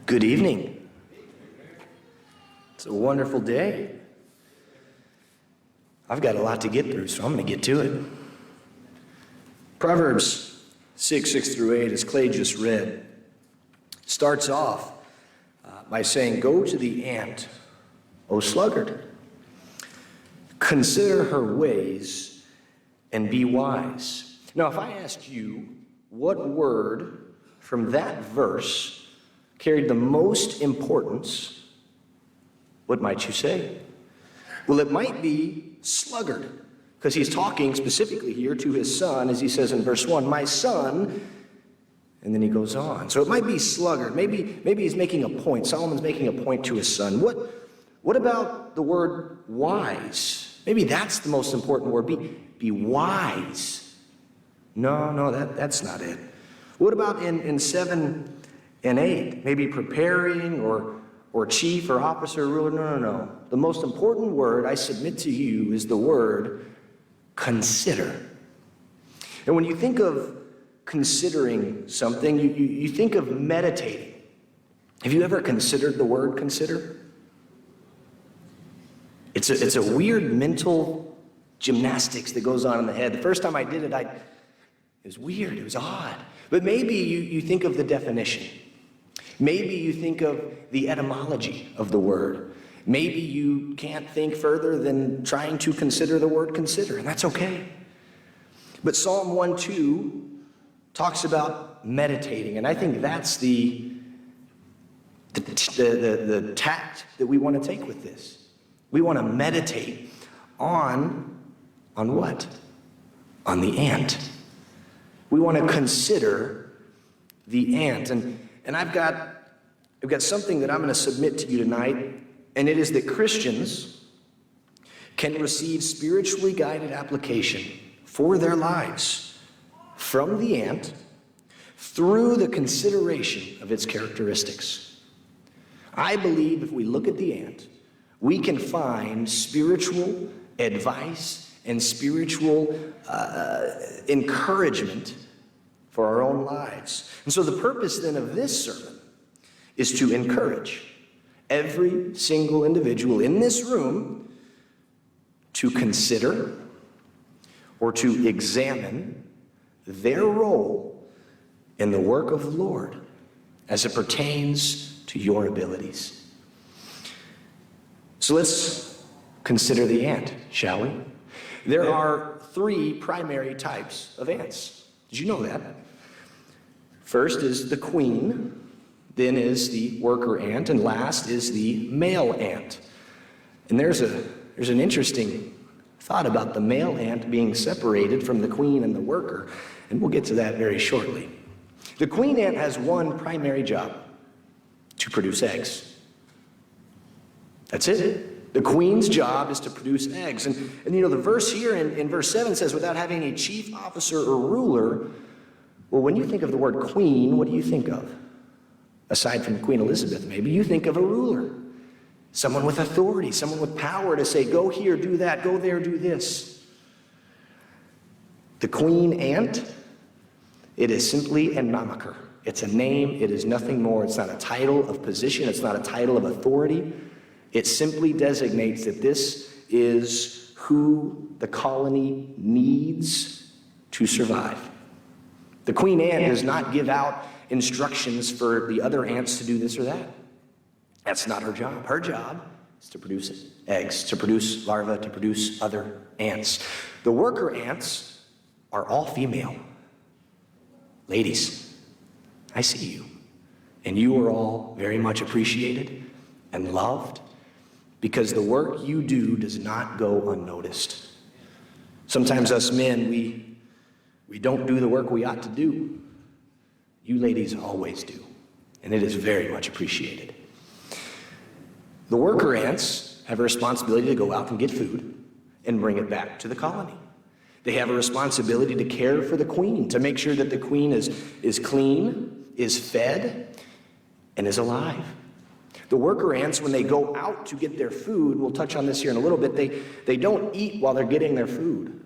Good evening. It's a wonderful day. I've got a lot to get through, so I'm going to get to it. Proverbs 6:6-8, as Clay just read, starts off by saying, "Go to the ant, O sluggard. Consider her ways and be wise." Now, if I asked you what word from that verse carried the most importance, what might you say? Well, it might be sluggard, because he's talking specifically here to his son, as he says in verse 1, "My son," and then he goes on. So it might be sluggard. Maybe he's making a point. Solomon's making a point to his son. What about the word wise? Maybe that's the most important word. Be wise. No, that's not it. What about in 7 and 8? Maybe preparing or chief or officer, ruler? No. The most important word I submit to you is the word consider. And when you think of considering something, you think of meditating. Have you ever considered the word consider? It's a weird mental gymnastics that goes on in the head. The first time I did it, it was weird, it was odd. But maybe you think of the definition. Maybe you think of the etymology of the word. Maybe you can't think further than trying to consider the word consider, and that's okay. But Psalm 1:2 talks about meditating, and I think that's the tact that we want to take with this. We want to meditate on what? On the ant. We want to consider the ant. And I've got something that I'm going to submit to you tonight, and it is that Christians can receive spiritually guided application for their lives from the ant through the consideration of its characteristics. I believe if we look at the ant, we can find spiritual advice and spiritual encouragement for our own lives. And so the purpose then of this sermon is to encourage every single individual in this room to consider or to examine their role in the work of the Lord as it pertains to your abilities. So let's consider the ant, shall we? There are 3 primary types of ants. Did you know that? First is the queen, then is the worker ant, and last is the male ant. And there's an interesting thought about the male ant being separated from the queen and the worker, and we'll get to that very shortly. The queen ant has one primary job: to produce eggs. That's it. The queen's job is to produce eggs. And you know, the verse here in verse 7 says, without having a chief officer or ruler. Well, when you think of the word queen, what do you think of? Aside from Queen Elizabeth, maybe you think of a ruler. Someone with authority, someone with power to say, go here, do that, go there, do this. The queen ant, it is simply a moniker. It's a name, it is nothing more. It's not a title of position, it's not a title of authority. It simply designates that this is who the colony needs to survive. The queen ant does not give out instructions for the other ants to do this or that. That's not her job. Her job is to produce eggs, to produce larvae, to produce other ants. The worker ants are all female. Ladies, I see you. And you are all very much appreciated and loved, because the work you do does not go unnoticed. Sometimes us men, we don't do the work we ought to do. You ladies always do, and it is very much appreciated. The worker ants have a responsibility to go out and get food and bring it back to the colony. They have a responsibility to care for the queen, to make sure that the queen is clean, is fed, and is alive. The worker ants, when they go out to get their food, we'll touch on this here in a little bit, they don't eat while they're getting their food.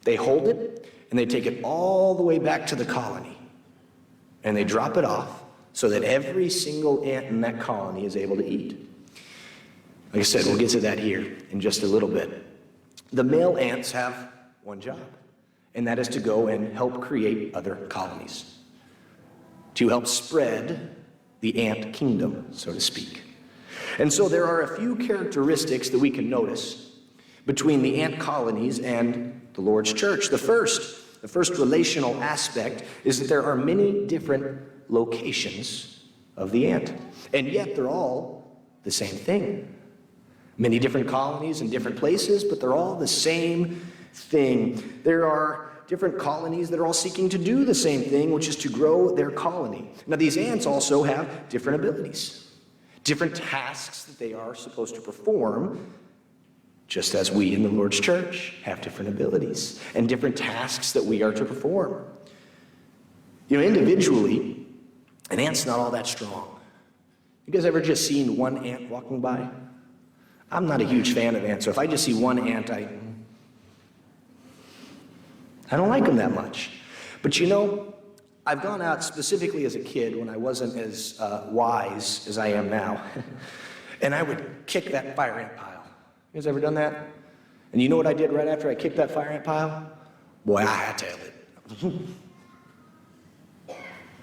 They hold it, and they take it all the way back to the colony, and they drop it off so that every single ant in that colony is able to eat. Like I said, we'll get to that here in just a little bit. The male ants have one job, and that is to go and help create other colonies, to help spread the ant kingdom, so to speak. And so there are a few characteristics that we can notice between the ant colonies and the Lord's church. The first relational aspect is that there are many different locations of the ant, and yet they're all the same thing. Many different colonies in different places, but they're all the same thing. There are different colonies that are all seeking to do the same thing, which is to grow their colony. Now, these ants also have different abilities, different tasks that they are supposed to perform, just as we in the Lord's church have different abilities and different tasks that we are to perform. You know, individually, an ant's not all that strong. You guys ever just seen one ant walking by? I'm not a huge fan of ants, so if I just see one ant, I don't like them that much. But you know, I've gone out specifically as a kid when I wasn't as wise as I am now, and I would kick that fire ant pile. You guys ever done that? And you know what I did right after I kicked that fire ant pile? Boy, I hightailed it.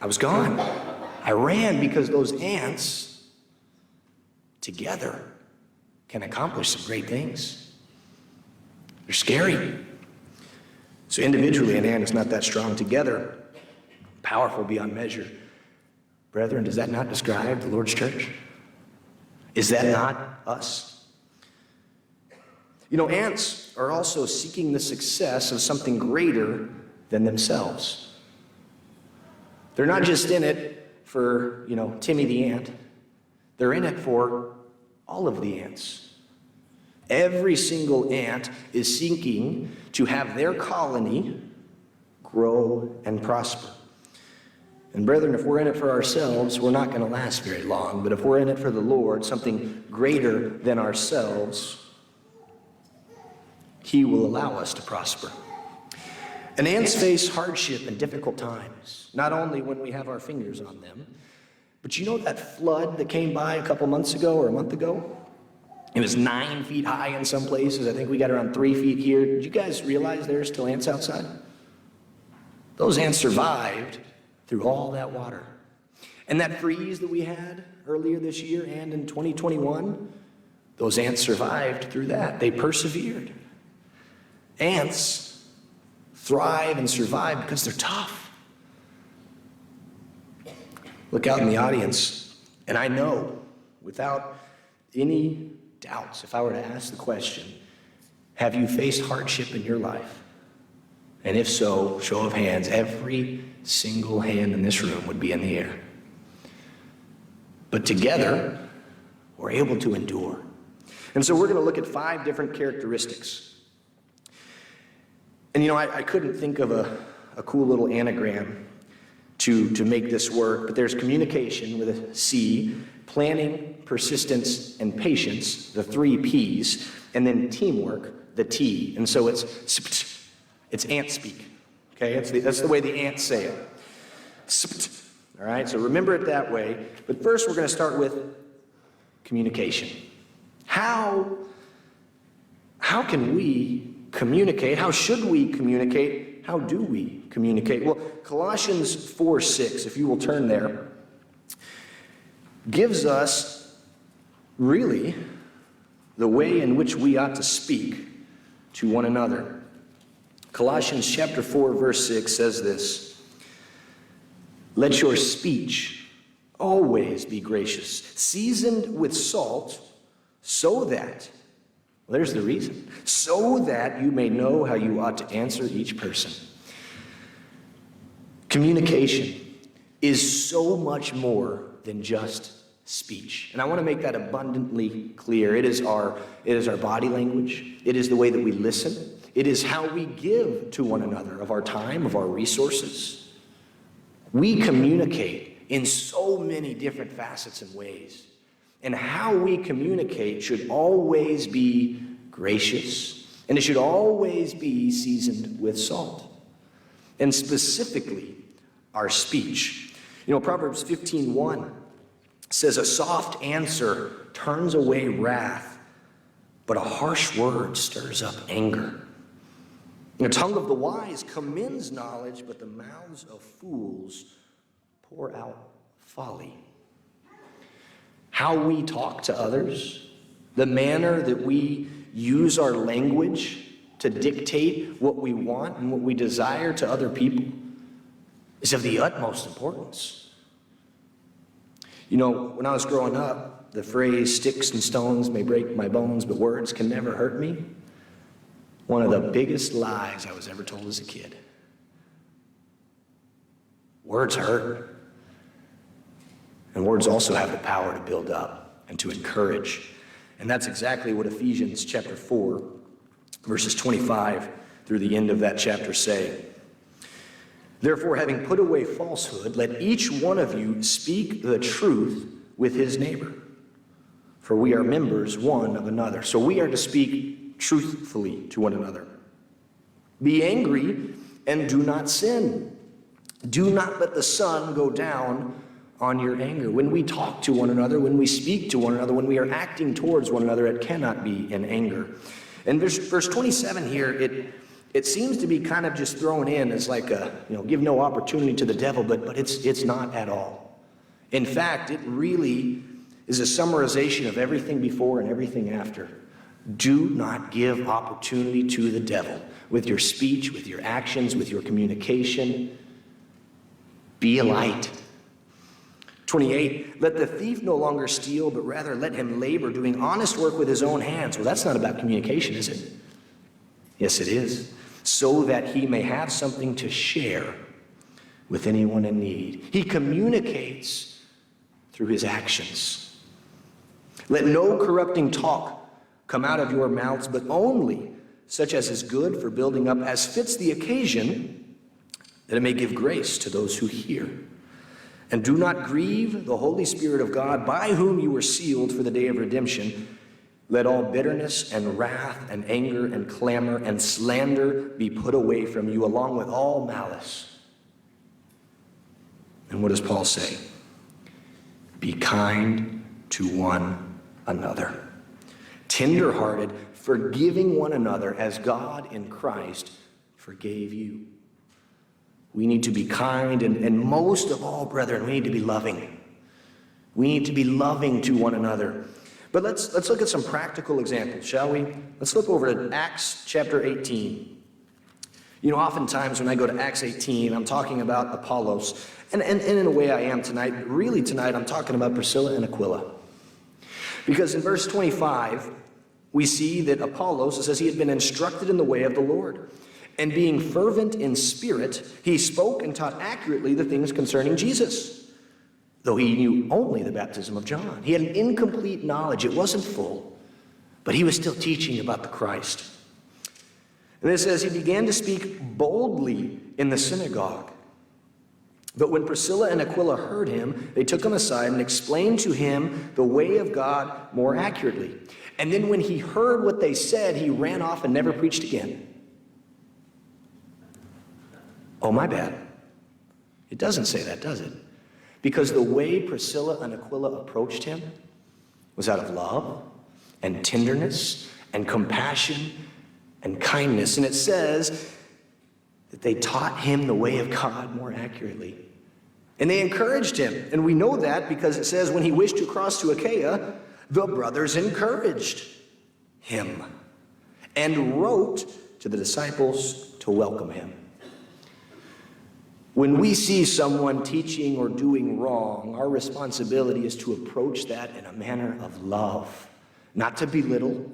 I was gone. I ran because those ants together can accomplish some great things. They're scary. So individually, an ant is not that strong. Together, powerful beyond measure. Brethren, does that not describe the Lord's church? Is that not us? You know, ants are also seeking the success of something greater than themselves. They're not just in it for, Timmy the ant. They're in it for all of the ants. Every single ant is seeking to have their colony grow and prosper. And brethren, if we're in it for ourselves, we're not going to last very long. But if we're in it for the Lord, something greater than ourselves, He will allow us to prosper. And ants face hardship and difficult times, not only when we have our fingers on them, but you know that flood that came by a couple months ago or a month ago? It was 9 feet high in some places. I think we got around 3 feet here. Did you guys realize there are still ants outside? Those ants survived through all that water. And that freeze that we had earlier this year and in 2021, those ants survived through that. They persevered. Ants thrive and survive because they're tough. Look out in the audience, and I know, without any doubts, if I were to ask the question, have you faced hardship in your life? And if so, show of hands, every single hand in this room would be in the air. But together, we're able to endure. And so we're going to look at 5 different characteristics. And I couldn't think of a cool little anagram to make this work, but there's communication with a C, planning, persistence, and patience, the 3 P's, and then teamwork, the T. And so it's ant speak. Okay, that's the way the ants say it. All right, so remember it that way. But first, we're going to start with communication. How can we communicate? How should we communicate? How do we communicate? Well, Colossians 4:6, if you will turn there, gives us really the way in which we ought to speak to one another. Colossians chapter 4, verse 6 says this: "Let your speech always be gracious, seasoned with salt, so that," well, there's the reason, "so that you may know how you ought to answer each person." Communication is so much more than just speech. And I want to make that abundantly clear. It is our body language. It is the way that we listen. It is how we give to one another of our time, of our resources. We communicate in so many different facets and ways. And how we communicate should always be gracious, and it should always be seasoned with salt. And specifically, our speech. Proverbs 15:1 says, a soft answer turns away wrath, but a harsh word stirs up anger. The tongue of the wise commends knowledge, but the mouths of fools pour out folly. How we talk to others, the manner that we use our language to dictate what we want and what we desire to other people is of the utmost importance. When I was growing up, the phrase, sticks and stones may break my bones, but words can never hurt me, one of the biggest lies I was ever told as a kid. Words hurt. And words also have the power to build up and to encourage. And that's exactly what Ephesians chapter 4, verses 25 through the end of that chapter say. Therefore, having put away falsehood, let each one of you speak the truth with his neighbor. For we are members one of another. So we are to speak truthfully to one another. Be angry and do not sin. Do not let the sun go down on your anger. When we talk to one another, when we speak to one another, when we are acting towards one another, it cannot be in anger. And verse 27 here, it seems to be kind of just thrown in as like give no opportunity to the devil, but it's not at all. In fact, it really is a summarization of everything before and everything after. Do not give opportunity to the devil with your speech, with your actions, with your communication. Be a light. 28, let the thief no longer steal, but rather let him labor, doing honest work with his own hands. Well, that's not about communication, is it? Yes, it is. So that he may have something to share with anyone in need. He communicates through his actions. Let no corrupting talk come out of your mouths, but only such as is good for building up, as fits the occasion, that it may give grace to those who hear. And do not grieve the Holy Spirit of God, by whom you were sealed for the day of redemption. Let all bitterness and wrath and anger and clamor and slander be put away from you, along with all malice. And what does Paul say? Be kind to one another, tender-hearted, forgiving one another as God in Christ forgave you. We need to be kind, and most of all, brethren, we need to be loving. We need to be loving to one another. But let's look at some practical examples, shall we? Let's look over to Acts chapter 18. Oftentimes when I go to Acts 18, I'm talking about Apollos. And in a way I am tonight. But really tonight I'm talking about Priscilla and Aquila. Because in verse 25, we see that Apollos, it says he had been instructed in the way of the Lord. And being fervent in spirit, he spoke and taught accurately the things concerning Jesus, though he knew only the baptism of John. He had an incomplete knowledge. It wasn't full, but he was still teaching about the Christ. And it says he began to speak boldly in the synagogue. But when Priscilla and Aquila heard him, they took him aside and explained to him the way of God more accurately. And then when he heard what they said, he ran off and never preached again. Oh, my bad. It doesn't say that, does it? Because the way Priscilla and Aquila approached him was out of love and tenderness and compassion and kindness. And it says that they taught him the way of God more accurately. And they encouraged him. And we know that because it says when he wished to cross to Achaia, the brothers encouraged him and wrote to the disciples to welcome him. When we see someone teaching or doing wrong, our responsibility is to approach that in a manner of love, not to belittle,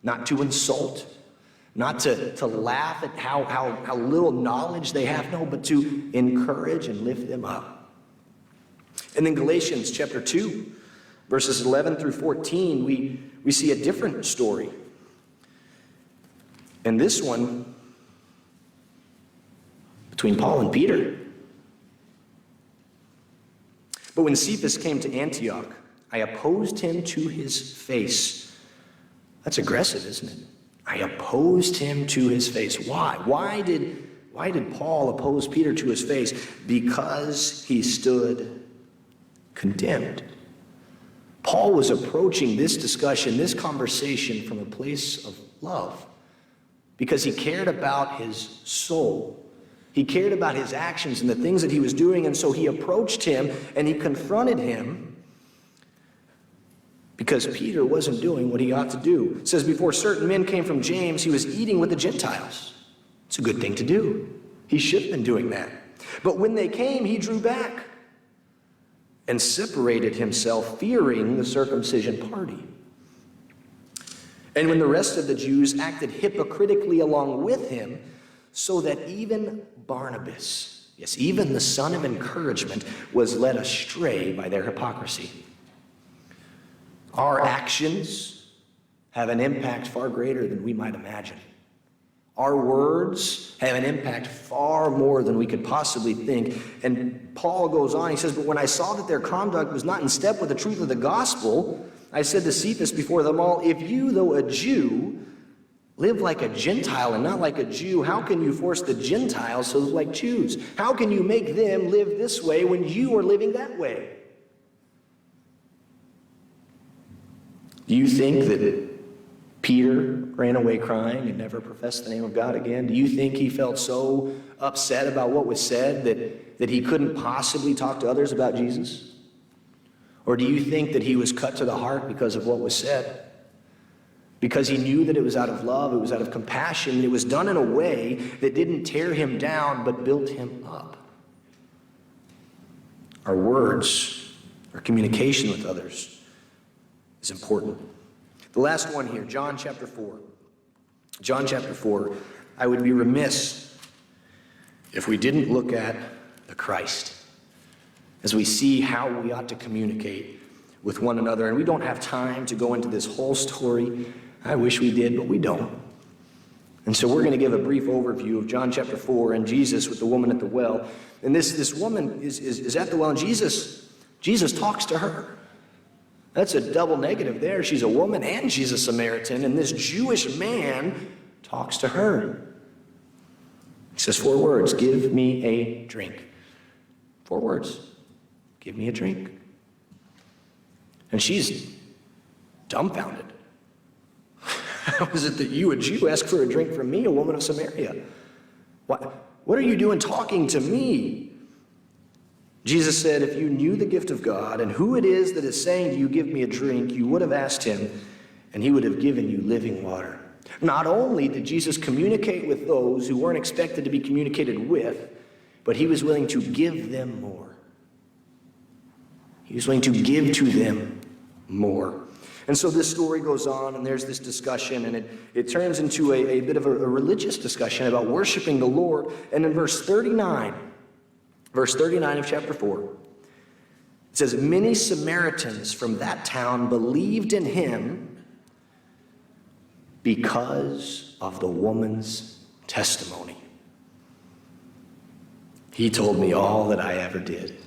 not to insult, not to laugh at how little knowledge they have, no, but to encourage and lift them up. And then Galatians chapter 2, verses 11 through 14, we see a different story. And this one, between Paul and Peter. But when Cephas came to Antioch, I opposed him to his face. That's aggressive, isn't it? I opposed him to his face. Why? Why did Why did Paul oppose Peter to his face? Because he stood condemned. Paul was approaching this discussion, this conversation from a place of love because he cared about his soul. He cared about his actions and the things that he was doing, and so he approached him and he confronted him because Peter wasn't doing what he ought to do. It says, before certain men came from James, he was eating with the Gentiles. It's a good thing to do. He should have been doing that. But when they came, he drew back and separated himself, fearing the circumcision party. And when the rest of the Jews acted hypocritically along with him, so that even Barnabas, yes, even the son of encouragement, was led astray by their hypocrisy. Our actions have an impact far greater than we might imagine. Our words have an impact far more than we could possibly think. And Paul goes on, he says, but when I saw that their conduct was not in step with the truth of the gospel, I said to Cephas before them all, if you, though a Jew, live like a Gentile and not like a Jew, how can you force the Gentiles to live like Jews? How can you make them live this way when you are living that way? Do you think that Peter ran away crying and never professed the name of God again? Do you think he felt so upset about what was said that he couldn't possibly talk to others about Jesus? Or do you think that he was cut to the heart because of what was said? Because he knew that it was out of love, it was out of compassion, it was done in a way that didn't tear him down but built him up. Our words, our communication with others is important. The last one here, John chapter 4. John chapter 4, I would be remiss if we didn't look at the Christ as we see how we ought to communicate with one another. And we don't have time to go into this whole story. I wish we did, but we don't. And so we're going to give a brief overview of John chapter 4 and Jesus with the woman at the well. And this woman is at the well, and Jesus talks to her. That's a double negative there. She's a woman and she's a Samaritan, and this Jewish man talks to her. He says 4 words, give me a drink. 4 words, give me a drink. And she's dumbfounded. How is it that you, a Jew, ask for a drink from me, a woman of Samaria? What are you doing talking to me? Jesus said, if you knew the gift of God and who it is that is saying to you, give me a drink, you would have asked him, and he would have given you living water. Not only did Jesus communicate with those who weren't expected to be communicated with, but he was willing to give them more. He was willing to give to them more. And so this story goes on, and there's this discussion, and it turns into a bit of a religious discussion about worshiping the Lord. And in verse 39 of chapter 4, it says, many Samaritans from that town believed in him because of the woman's testimony. He told me all that I ever did.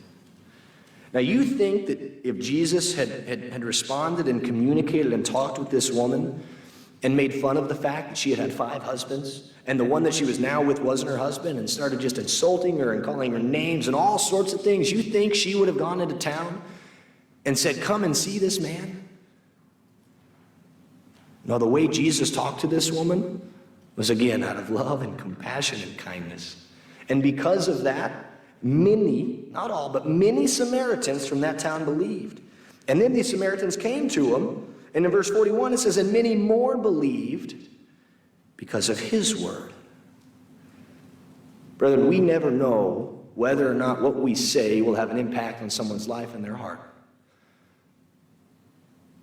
Now you think that if Jesus had responded and communicated and talked with this woman and made fun of the fact that she had had 5 husbands, and the one that she was now with wasn't her husband, and started just insulting her and calling her names and all sorts of things, you think she would have gone into town and said, come and see this man? No, the way Jesus talked to this woman was, again, out of love and compassion and kindness. And because of that, many, not all, but many Samaritans from that town believed. And then these Samaritans came to him, and in verse 41 it says, and many more believed because of his word. Brethren, we never know whether or not what we say will have an impact on someone's life and their heart.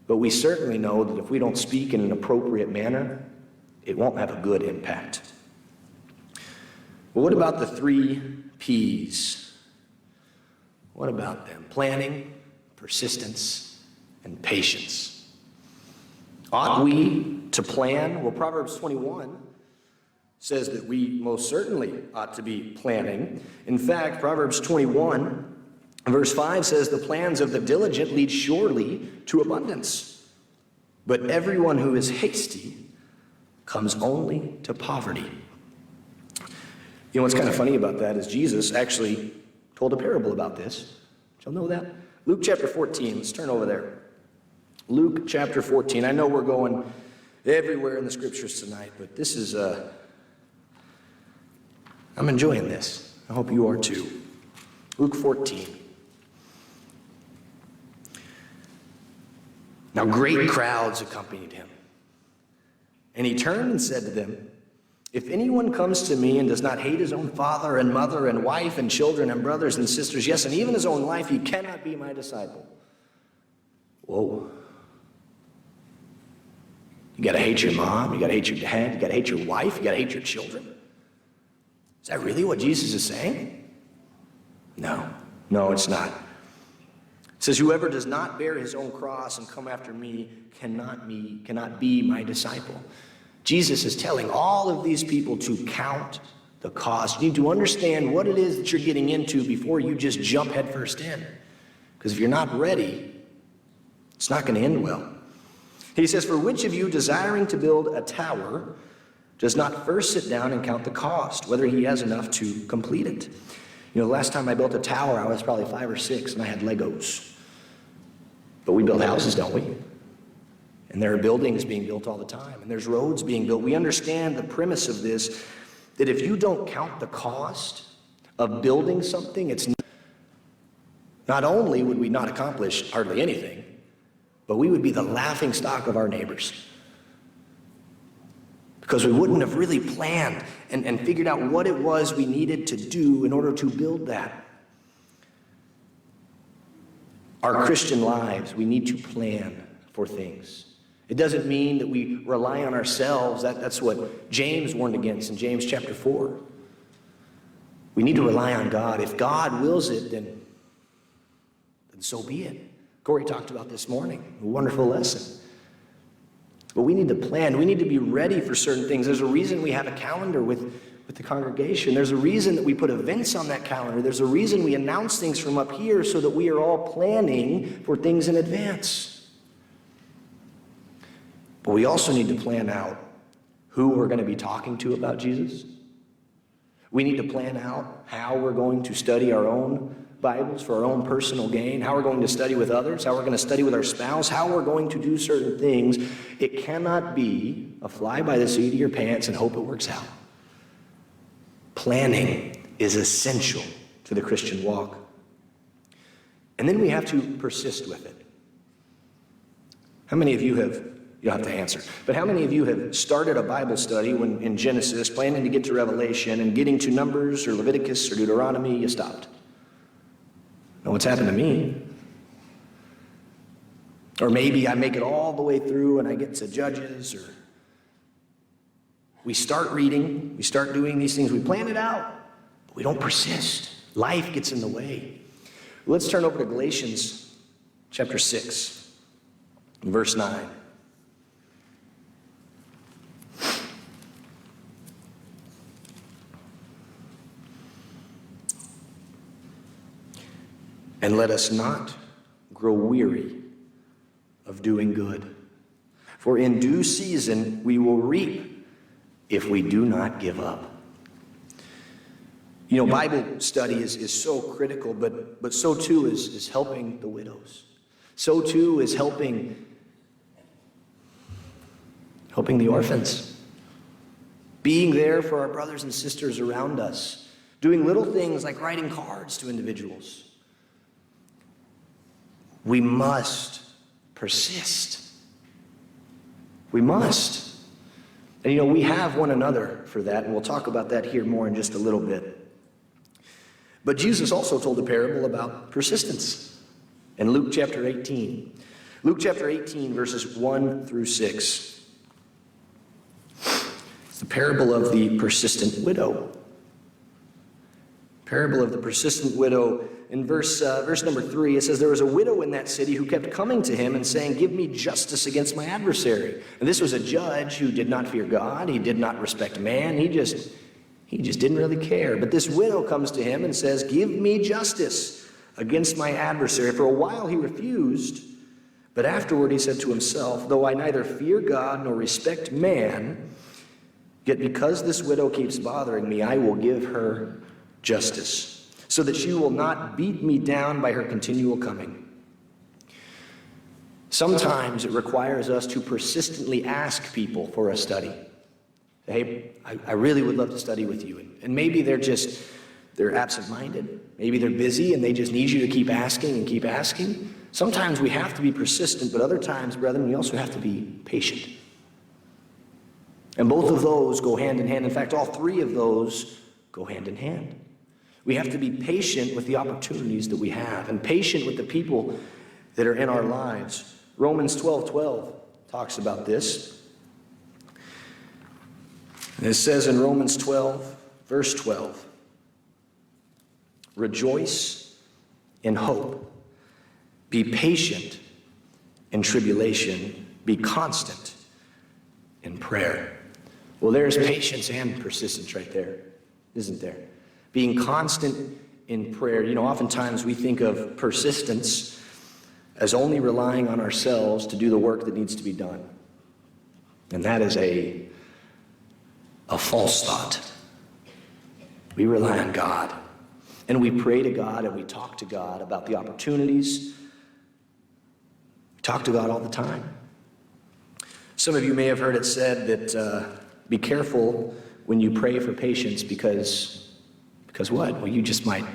But we certainly know that if we don't speak in an appropriate manner, it won't have a good impact. But what about the 3 P's? What about them? Planning, persistence, and patience. Ought we to plan? Well, Proverbs 21 says that we most certainly ought to be planning. In fact, Proverbs 21, verse 5 says, the plans of the diligent lead surely to abundance, but everyone who is hasty comes only to poverty. You know what's kind of funny about that is Jesus actually told a parable about this. Did y'all know that? Luke chapter 14. Let's turn over there. Luke chapter 14. I know we're going everywhere in the scriptures tonight, but this is, I'm enjoying this. I hope you are too. Luke 14. Now great crowds accompanied him. And he turned and said to them, if anyone comes to me and does not hate his own father and mother and wife and children and brothers and sisters, yes, and even his own life, he cannot be my disciple. Whoa. You got to hate your mom, you got to hate your dad, you got to hate your wife, you got to hate your children. Is that really what Jesus is saying? No, it's not. It says, whoever does not bear his own cross and come after me cannot be my disciple. Jesus is telling all of these people to count the cost. You need to understand what it is that you're getting into before you just jump headfirst in. Because if you're not ready, it's not going to end well. He says, for which of you desiring to build a tower does not first sit down and count the cost, whether he has enough to complete it? You know, the last time I built a tower, I was probably 5 or 6, and I had Legos. But we build houses, don't we? And there are buildings being built all the time, and there's roads being built. We understand the premise of this, that if you don't count the cost of building something, it's not only would we not accomplish hardly anything, but we would be the laughingstock of our neighbors. Because we wouldn't have really planned and figured out what it was we needed to do in order to build that. Our Christian lives, we need to plan for things. It doesn't mean that we rely on ourselves. That's what James warned against in James chapter 4. We need to rely on God. If God wills it, then so be it. Corey talked about this morning. A wonderful lesson. But we need to plan. We need to be ready for certain things. There's a reason we have a calendar with the congregation. There's a reason that we put events on that calendar. There's a reason we announce things from up here so that we are all planning for things in advance. But we also need to plan out who we're going to be talking to about Jesus. We need to plan out how we're going to study our own Bibles for our own personal gain, how we're going to study with others, how we're going to study with our spouse, how we're going to do certain things. It cannot be a fly by the seat of your pants and hope it works out. Planning is essential to the Christian walk. And then we have to persist with it. How many of you have, you don't have to answer, but how many of you have started a Bible study when in Genesis, planning to get to Revelation, and getting to Numbers or Leviticus or Deuteronomy, you stopped? Know what's happened to me? Or maybe I make it all the way through and I get to Judges, or we start reading, we start doing these things, we plan it out, but we don't persist. Life gets in the way. Let's turn over to Galatians chapter 6, verse 9. And let us not grow weary of doing good. For in due season we will reap if we do not give up. You know, Bible study is so critical, but so too is helping the widows. So too is helping the orphans. Being there for our brothers and sisters around us. Doing little things like writing cards to individuals. We must persist. We must. And you know, we have one another for that, and we'll talk about that here more in just a little bit. But Jesus also told a parable about persistence in Luke chapter 18. Luke chapter 18, verses 1 through 6. It's the parable of the persistent widow. Parable of the persistent widow. In verse number 3, it says, there was a widow in that city who kept coming to him and saying, give me justice against my adversary. And this was a judge who did not fear God. He did not respect man. He just didn't really care. But this widow comes to him and says, give me justice against my adversary. For a while he refused, but afterward he said to himself, though I neither fear God nor respect man, Yet because this widow keeps bothering me, I will give her justice, so that she will not beat me down by her continual coming. Sometimes it requires us to persistently ask people for a study. Hey, I really would love to study with you. And maybe they're absent-minded. Maybe they're busy and they just need you to keep asking and keep asking. Sometimes we have to be persistent, but other times, brethren, we also have to be patient. And both of those go hand in hand. In fact, all three of those go hand in hand. We have to be patient with the opportunities that we have and patient with the people that are in our lives. Romans 12:12 talks about this. And it says in Romans 12, verse 12, rejoice in hope, be patient in tribulation, be constant in prayer. Well, there's patience and persistence right there, isn't there? Being constant in prayer. You know, oftentimes we think of persistence as only relying on ourselves to do the work that needs to be done. And that is a false thought. We rely on God. And we pray to God and we talk to God about the opportunities. We talk to God all the time. Some of you may have heard it said that be careful when you pray for patience because what? Well, you just might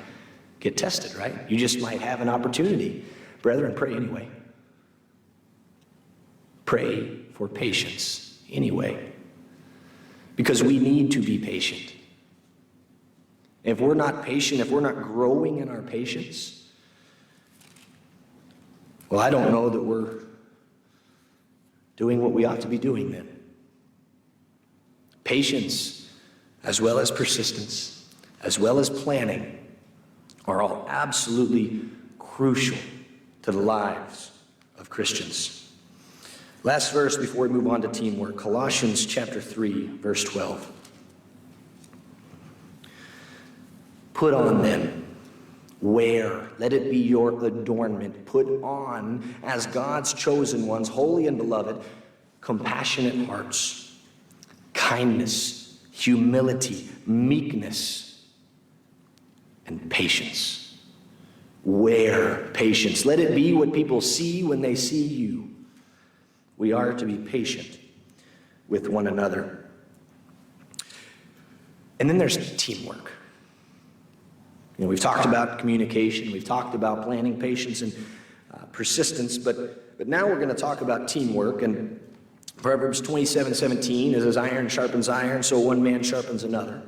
get tested, right? You just might have an opportunity. Brethren, pray anyway. Pray for patience anyway. Because we need to be patient. If we're not patient, if we're not growing in our patience, well, I don't know that we're doing what we ought to be doing then. Patience, as well as persistence, as well as planning, are all absolutely crucial to the lives of Christians. Last verse before we move on to teamwork, Colossians chapter 3, verse 12. Put on then, wear, let it be your adornment. Put on, as God's chosen ones, holy and beloved, compassionate hearts, kindness, humility, meekness, and patience. Wear patience. Let it be what people see when they see you. We are to be patient with one another. And then there's teamwork. You know, we've talked about communication, we've talked about planning, patience, and persistence, but now we're going to talk about teamwork. And Proverbs 27:17 is as iron sharpens iron, so one man sharpens another.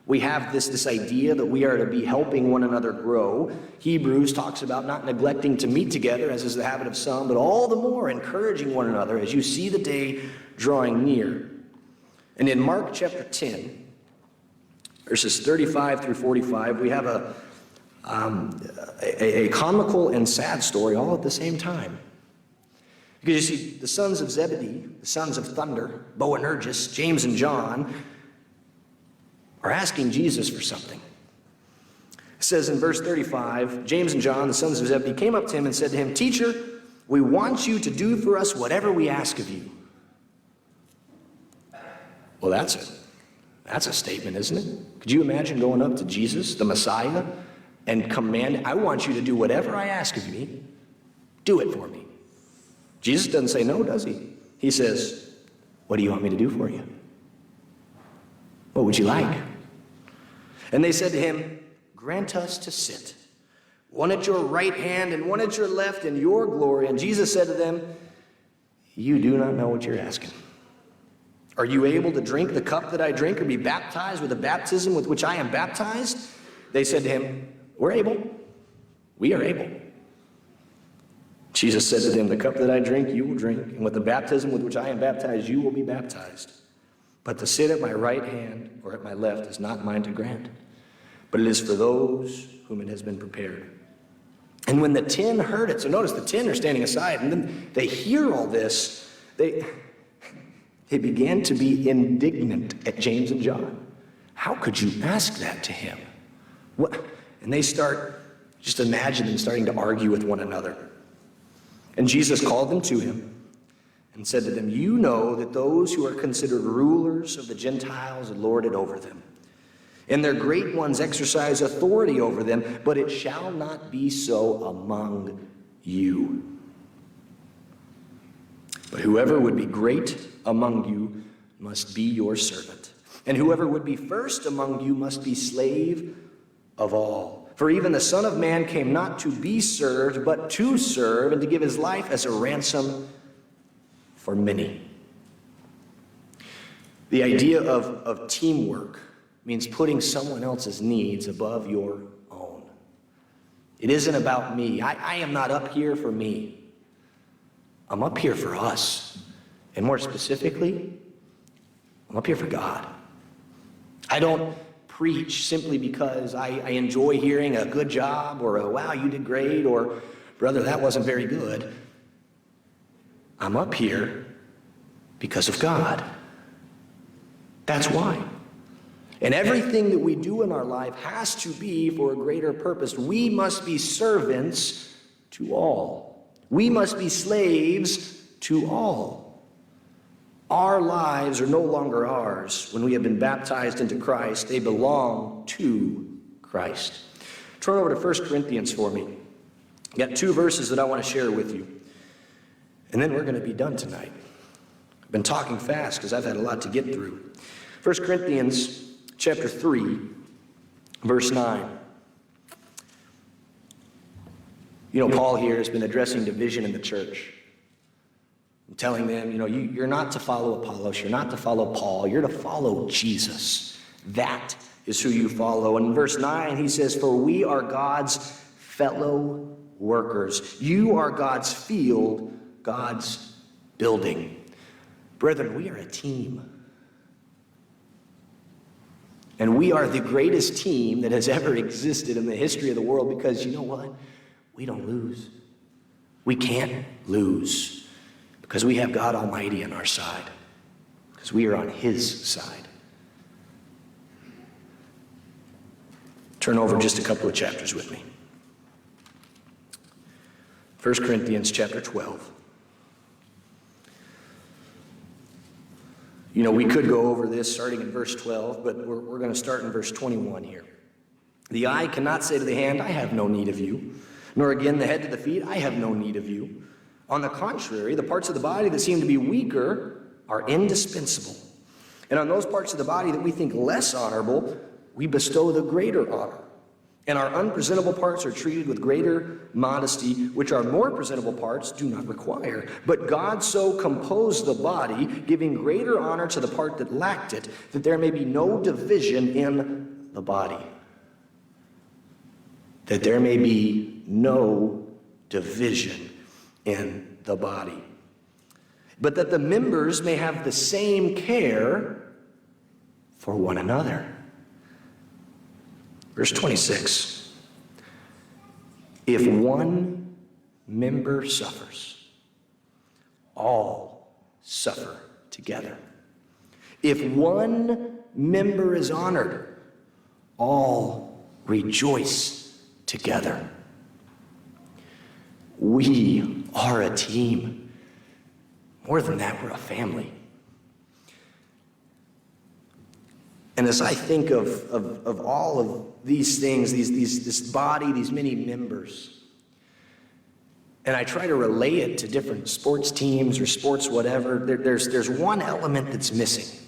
We have this idea that we are to be helping one another grow. Hebrews talks about not neglecting to meet together, as is the habit of some, but all the more encouraging one another as you see the day drawing near. And in Mark chapter 10, verses 35 through 45, we have a comical and sad story all at the same time. Because you see, the sons of Zebedee, the sons of thunder, Boanerges, James and John, are asking Jesus for something. It says in verse 35, James and John, the sons of Zebedee, came up to him and said to him, "Teacher, we want you to do for us whatever we ask of you." Well, that's a statement, isn't it? Could you imagine going up to Jesus, the Messiah, and commanding, "I want you to do whatever I ask of you. Do it for me." Jesus doesn't say no, does he? He says, "What do you want me to do for you? What would you like?" And they said to him, "Grant us to sit, one at your right hand and one at your left in your glory." And Jesus said to them, "You do not know what you're asking. Are you able to drink the cup that I drink or be baptized with the baptism with which I am baptized?" They said to him, "We're able. We are able." Jesus said to them, "The cup that I drink, you will drink, and with the baptism with which I am baptized, you will be baptized. But to sit at my right hand or at my left is not mine to grant, but it is for those whom it has been prepared." And when the 10 heard it, so notice the 10 are standing aside, and then they hear all this, they began to be indignant at James and John. How could you ask that to him? What? And they start, just imagine them starting to argue with one another. And Jesus called them to him and said to them, "You know that those who are considered rulers of the Gentiles lord it over them, and their great ones exercise authority over them, but it shall not be so among you. But whoever would be great among you must be your servant, and whoever would be first among you must be slave of all. For even the Son of Man came not to be served, but to serve, and to give his life as a ransom for many." The idea of teamwork means putting someone else's needs above your own. It isn't about me. I am not up here for me. I'm up here for us. And more specifically, I'm up here for God. I don't preach simply because I enjoy hearing a good job or a wow, you did great, or brother, that wasn't very good. I'm up here because of God. That's why. And everything that we do in our life has to be for a greater purpose. We must be servants to all. We must be slaves to all. Our lives are no longer ours. When we have been baptized into Christ, they belong to Christ. Turn over to 1 Corinthians for me. I've got 2 verses that I want to share with you. And then we're going to be done tonight. I've been talking fast because I've had a lot to get through. 1 Corinthians chapter 3, verse 9. You know, Paul here has been addressing division in the church. Telling them, you're not to follow Apollos, you're not to follow Paul, you're to follow Jesus. That is who you follow. And in verse 9, he says, "For we are God's fellow workers. You are God's field, God's building." Brethren, we are a team. And we are the greatest team that has ever existed in the history of the world because you know what? We don't lose. We can't lose. Because we have God Almighty on our side. Because we are on His side. Turn over just a couple of chapters with me. 1 Corinthians chapter 12. We could go over this starting in verse 12, but we're going to start in verse 21 here. "The eye cannot say to the hand, 'I have no need of you,' nor again the head to the feet, 'I have no need of you.' On the contrary, the parts of the body that seem to be weaker are indispensable. And on those parts of the body that we think less honorable, we bestow the greater honor. And our unpresentable parts are treated with greater modesty, which our more presentable parts do not require. But God so composed the body, giving greater honor to the part that lacked it, that there may be no division in the body." That there may be no division in the body. "But that the members may have the same care for one another." Verse 26. "If one member suffers, all suffer together. If one member is honored, all rejoice together." We are a team. More than that, we're a family. And as I think of all of these things, this body, these many members, and I try to relay it to different sports teams or sports whatever, there's one element that's missing.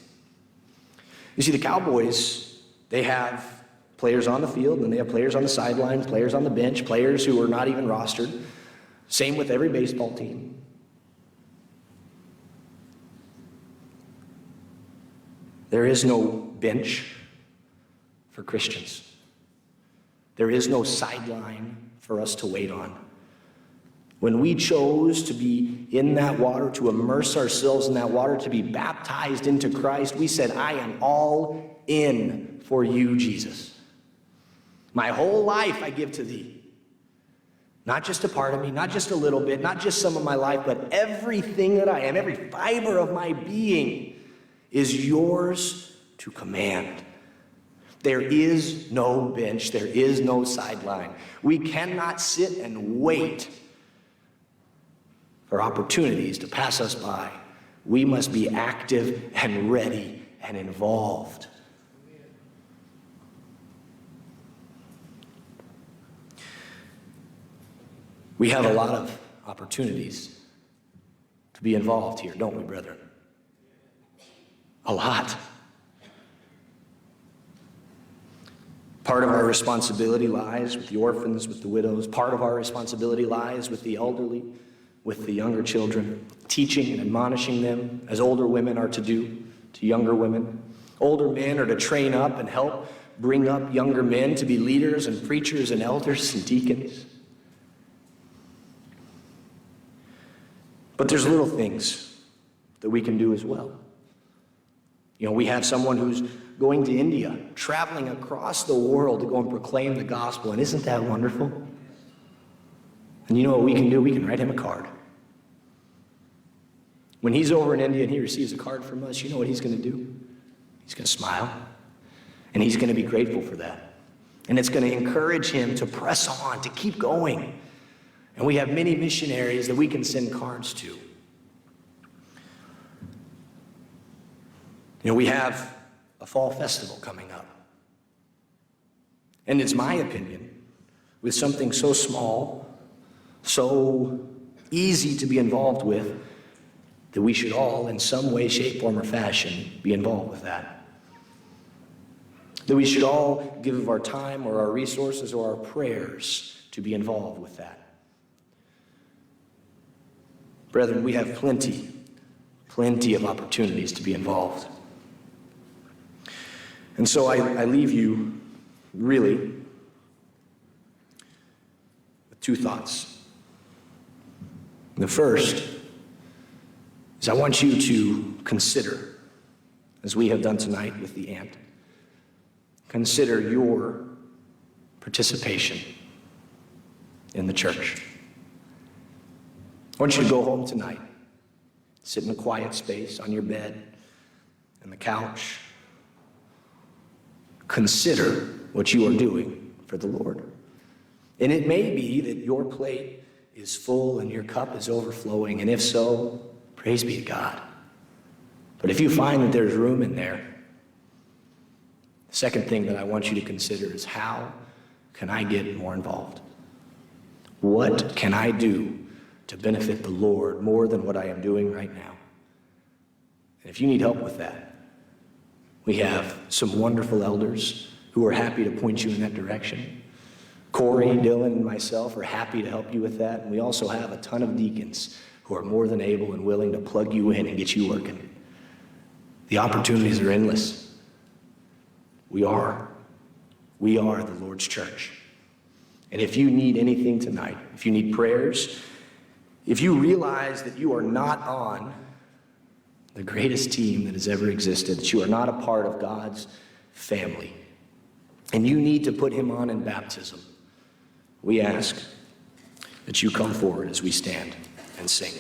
You see, the Cowboys, they have players on the field, and they have players on the sidelines, players on the bench, players who are not even rostered. Same with every baseball team. There is no bench for Christians. There is no sideline for us to wait on. When we chose to be in that water, to immerse ourselves in that water, to be baptized into Christ, we said, "I am all in for you, Jesus. My whole life I give to thee. Not just a part of me, not just a little bit, not just some of my life, but everything that I am, every fiber of my being is yours to command." There is no bench. There is no sideline. We cannot sit and wait for opportunities to pass us by. We must be active and ready and involved. We have a lot of opportunities to be involved here, don't we, brethren? A lot. Part of our responsibility lies with the orphans, with the widows. Part of our responsibility lies with the elderly, with the younger children, teaching and admonishing them, as older women are to do to younger women. Older men are to train up and help bring up younger men to be leaders and preachers and elders and deacons. But there's little things that we can do as well. We have someone who's going to India, traveling across the world to go and proclaim the gospel, and isn't that wonderful? And you know what we can do? We can write him a card. When he's over in India and he receives a card from us, you know what he's going to do? He's going to smile, and he's going to be grateful for that. And it's going to encourage him to press on, to keep going. And we have many missionaries that we can send cards to. We have a fall festival coming up. And it's my opinion, with something so small, so easy to be involved with, that we should all, in some way, shape, form, or fashion, be involved with that. That we should all give of our time or our resources or our prayers to be involved with that. Brethren, we have plenty of opportunities to be involved. And so I leave you, really, with two thoughts. The first is I want you to consider, as we have done tonight with the ant, consider your participation in the church. I want you to go home tonight, sit in a quiet space on your bed, on the couch. Consider what you are doing for the Lord. And it may be that your plate is full and your cup is overflowing, and if so, praise be to God. But if you find that there's room in there, the second thing that I want you to consider is, how can I get more involved? What can I do to benefit the Lord more than what I am doing right now? And if you need help with that, we have some wonderful elders who are happy to point you in that direction. Corey, Dylan, and myself are happy to help you with that. And we also have a ton of deacons who are more than able and willing to plug you in and get you working. The opportunities are endless. We are the Lord's church. And if you need anything tonight, if you need prayers, if you realize that you are not on the greatest team that has ever existed, that you are not a part of God's family, and you need to put him on in baptism, we ask that you come forward as we stand and sing.